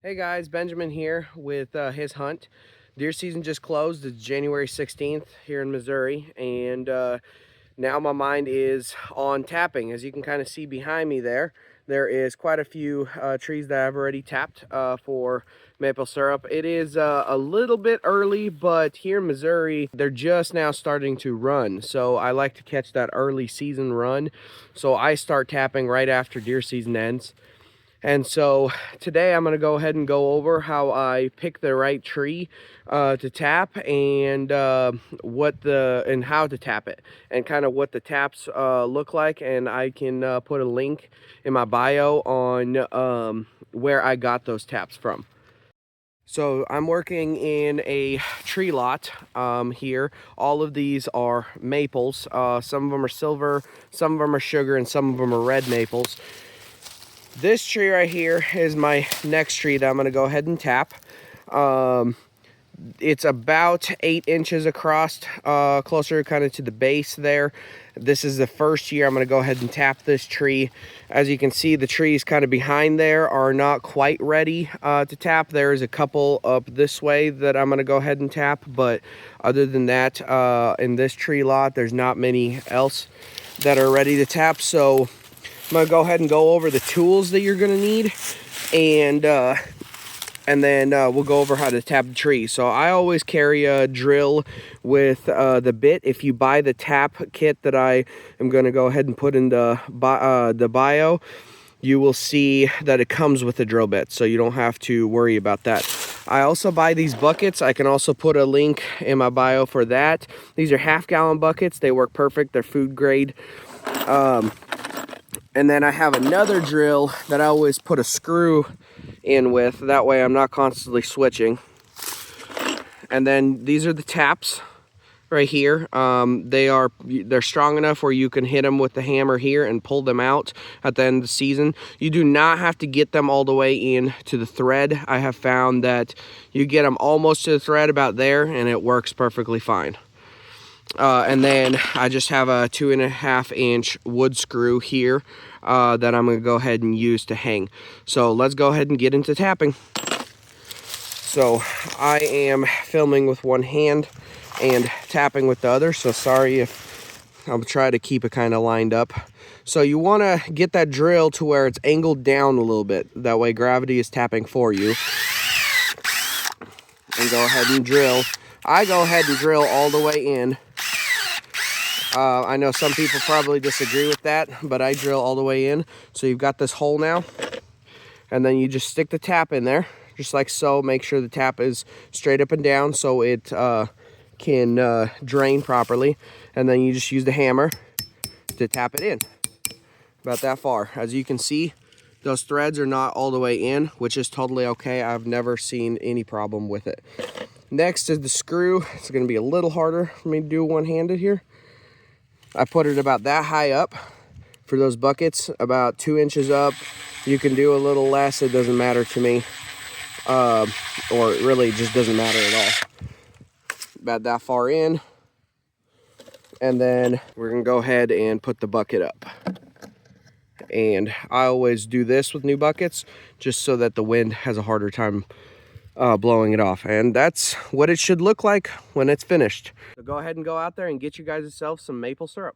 Hey guys, Benjamin here with his hunt. Deer season just closed. It's January 16th here in Missouri, and now my mind is on tapping. As you can kind of see behind me there is quite a few trees that I've already tapped for maple syrup. It is a little bit early, but here in Missouri, they're just now starting to run. So I like to catch that early season run. So I start tapping right after deer season ends. And so today I'm going to go ahead and go over how I pick the right tree to tap, and how to tap it, and kind of what the taps look like. And I can put a link in my bio on where I got those taps from. So I'm working in a tree lot here. All of these are maples. Some of them are silver, some of them are sugar, and some of them are red maples. This tree right here is my next tree that I'm going to go ahead and tap. It's about 8 inches across, closer kind of to the base there. This is the first year I'm going to go ahead and tap this tree. As you can see, the trees kind of behind there are not quite ready to tap. There's a couple up this way that I'm going to go ahead and tap, but other than that, in this tree lot, there's not many else that are ready to tap. So I'm going to go ahead and go over the tools that you're going to need, and then we'll go over how to tap the tree. So I always carry a drill with the bit. If you buy the tap kit that I am going to go ahead and put in the bio, you will see that it comes with a drill bit, so you don't have to worry about that. I also buy these buckets. I can also put a link in my bio for that. These are half-gallon buckets. They work perfect. They're food grade. And then I have another drill that I always put a screw in with. That way I'm not constantly switching. And then these are the taps right here. They're strong enough where you can hit them with the hammer here and pull them out at the end of the season. You do not have to get them all the way in to the thread. I have found that you get them almost to the thread about there and it works perfectly fine. And then I just have a 2.5 inch wood screw here that I'm going to go ahead and use to hang. So let's go ahead and get into tapping. So I am filming with one hand and tapping with the other, so sorry if I'll try to keep it kind of lined up. So you want to get that drill to where it's angled down a little bit. That way gravity is tapping for you. And go ahead and drill. I go ahead and drill all the way in. I know some people probably disagree with that, but I drill all the way in. So you've got this hole now, and then you just stick the tap in there, just like so. Make sure the tap is straight up and down so it can drain properly, and then you just use the hammer to tap it in, about that far. As you can see, those threads are not all the way in, which is totally okay. I've never seen any problem with it. Next is the screw. It's going to be a little harder for me to do one-handed here. I put it about that high up for those buckets, about 2 inches up. You can do a little less, it doesn't matter to me. Or it really just doesn't matter at all. About that far in. And then we're gonna go ahead and put the bucket up. And I always do this with new buckets, just so that the wind has a harder time blowing it off. And that's what it should look like when it's finished. So go ahead and go out there and get you guys yourself some maple syrup.